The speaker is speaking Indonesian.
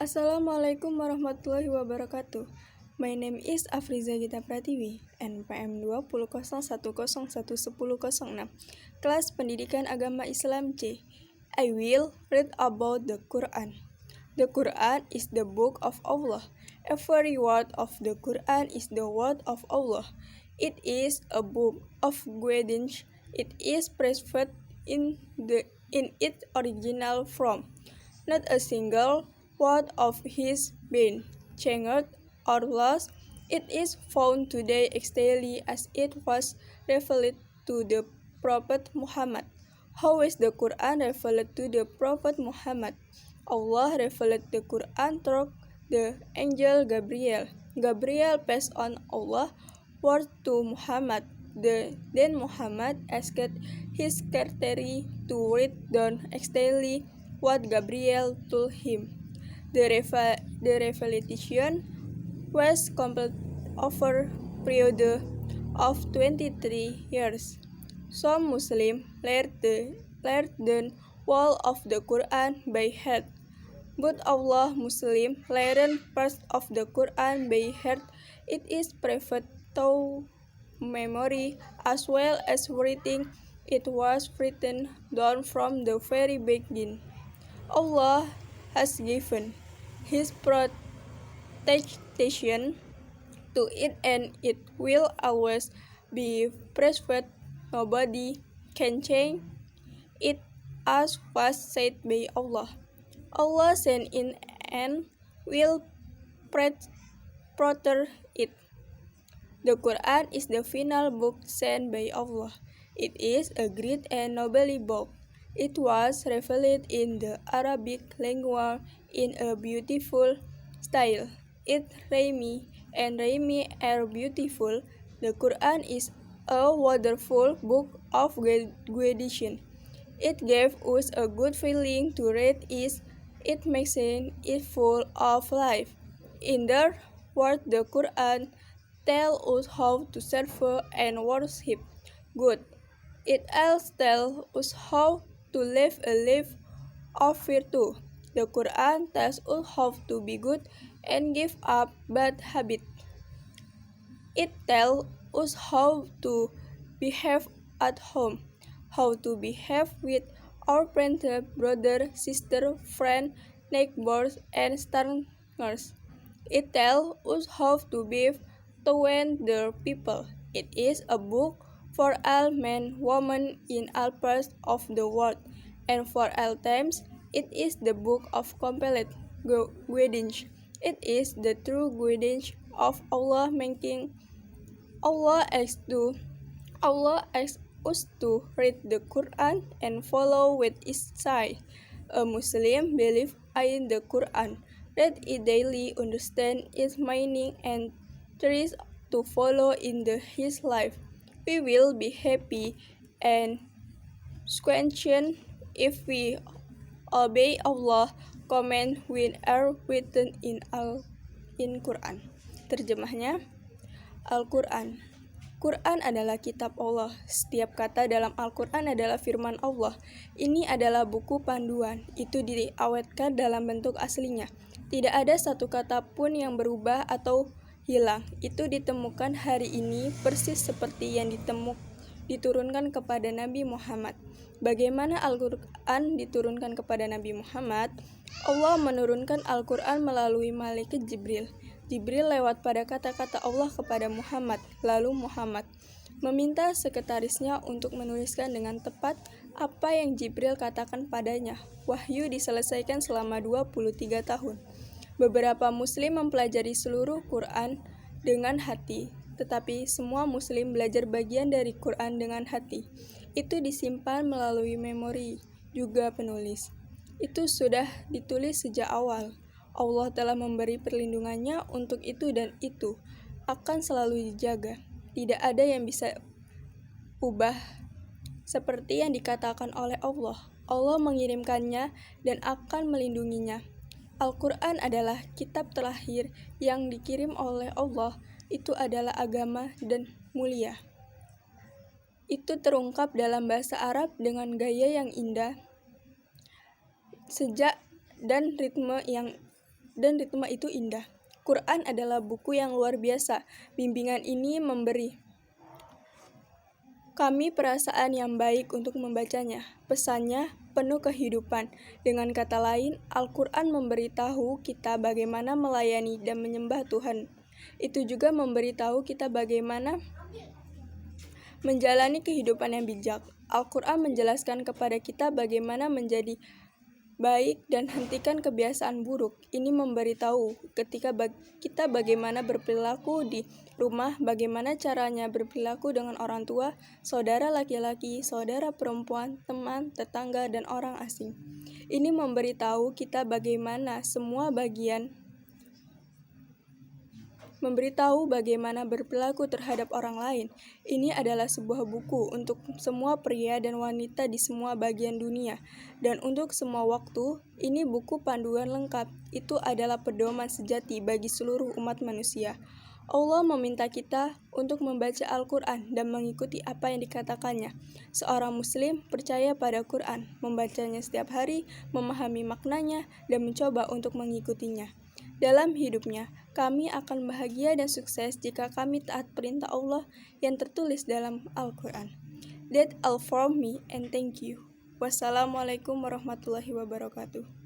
Assalamualaikum warahmatullahi wabarakatuh. My name is Afriza Gita Pratiwi, NPM 20.01.10.1006, kelas Pendidikan Agama Islam C. I will read about the Quran. The Quran is the book of Allah. Every word of the Quran is the word of Allah. It is a book of guidance. It is preserved in its original form. Not a single word of his been changed or lost. It is found today exactly as it was revealed to the Prophet Muhammad. How is the Quran revealed to the Prophet Muhammad? Allah revealed the Quran through the angel Gabriel. Gabriel passed on Allah's word to Muhammad. Then Muhammad asked his secretary to write down exactly what Gabriel told him. The revelation was complete over a period of 23 years. Some Muslims learned the whole of the Quran by heart. But Allah Muslims learn parts of the Quran by heart. It is preferred to memory as well as writing. It was written down from the very beginning. Allah has given His protection to it, and it will always be preserved. Nobody can change it, as was said by Allah. Allah sent in and will protect it. The Quran is the final book sent by Allah. It is a great and noble book. It was revealed in the Arabic language in a beautiful style. Its rhyme and rhyme are beautiful. The Quran is a wonderful book of guidance. It gave us a good feeling to read it. It makes it full of life. In the word, the Quran tells us how to serve and worship God. It also tells us how to live a life of virtue. The Quran tells us how to be good and give up bad habits. It tells us how to behave at home, how to behave with our friends, brother, sister, friend, neighbors, and strangers. It tells us how to behave toward the people. It is a book for all men, women in all parts of the world, and for all times. It is the book of complete guidance. It is the true guidance of Allah, making Allah asks us to read the Quran and follow with its side. A Muslim believes in the Quran, read it daily, understand its meaning, and tries to follow in his life. We will be happy and satisfied if we obey Allah command when are written in Quran. Terjemahnya, Al-Quran. Quran adalah kitab Allah. Setiap kata dalam Al-Quran adalah firman Allah. Ini adalah buku panduan. Itu diawetkan dalam bentuk aslinya. Tidak ada satu kata pun yang berubah atau hilang. Itu ditemukan hari ini persis seperti yang diturunkan kepada Nabi Muhammad. Bagaimana Al-Quran diturunkan kepada Nabi Muhammad? Allah menurunkan Al-Quran melalui malaikat Jibril. Jibril lewat pada kata-kata Allah kepada Muhammad. Lalu Muhammad meminta sekretarisnya untuk menuliskan dengan tepat apa yang Jibril katakan padanya. Wahyu diselesaikan selama 23 tahun. Beberapa muslim mempelajari seluruh Quran dengan hati, tetapi semua muslim belajar bagian dari Quran dengan hati. Itu disimpan melalui memori, juga penulis. Itu sudah ditulis sejak awal. Allah telah memberi perlindungannya untuk itu, dan itu akan selalu dijaga. Tidak ada yang bisa ubah seperti yang dikatakan oleh Allah. Allah mengirimkannya dan akan melindunginya. Al-Quran adalah kitab terakhir yang dikirim oleh Allah. Itu adalah agama dan mulia. Itu terungkap dalam bahasa Arab dengan gaya yang indah, sejak dan ritme yang dan ritme itu indah. Quran adalah buku yang luar biasa. Bimbingan ini memberi kami perasaan yang baik untuk membacanya. Pesannya penuh kehidupan. Dengan kata lain, Al-Quran memberitahu kita bagaimana melayani dan menyembah Tuhan. Itu juga memberitahu kita bagaimana menjalani kehidupan yang bijak. Al-Quran menjelaskan kepada kita bagaimana menjadi baik dan hentikan kebiasaan buruk. Ini memberitahu kita bagaimana berperilaku di rumah, bagaimana caranya berperilaku dengan orang tua, saudara laki-laki, saudara perempuan, teman, tetangga, dan orang asing. Ini memberitahu kita bagaimana berperilaku terhadap orang lain. Ini adalah sebuah buku untuk semua pria dan wanita di semua bagian dunia. Dan untuk semua waktu, ini buku panduan lengkap. Itu adalah pedoman sejati bagi seluruh umat manusia. Allah meminta kita untuk membaca Al-Quran dan mengikuti apa yang dikatakannya. Seorang muslim percaya pada Quran, membacanya setiap hari, memahami maknanya, dan mencoba untuk mengikutinya. Dalam hidupnya, kami akan bahagia dan sukses jika kami taat perintah Allah yang tertulis dalam Al-Quran. That's all from me and thank you. Wassalamualaikum warahmatullahi wabarakatuh.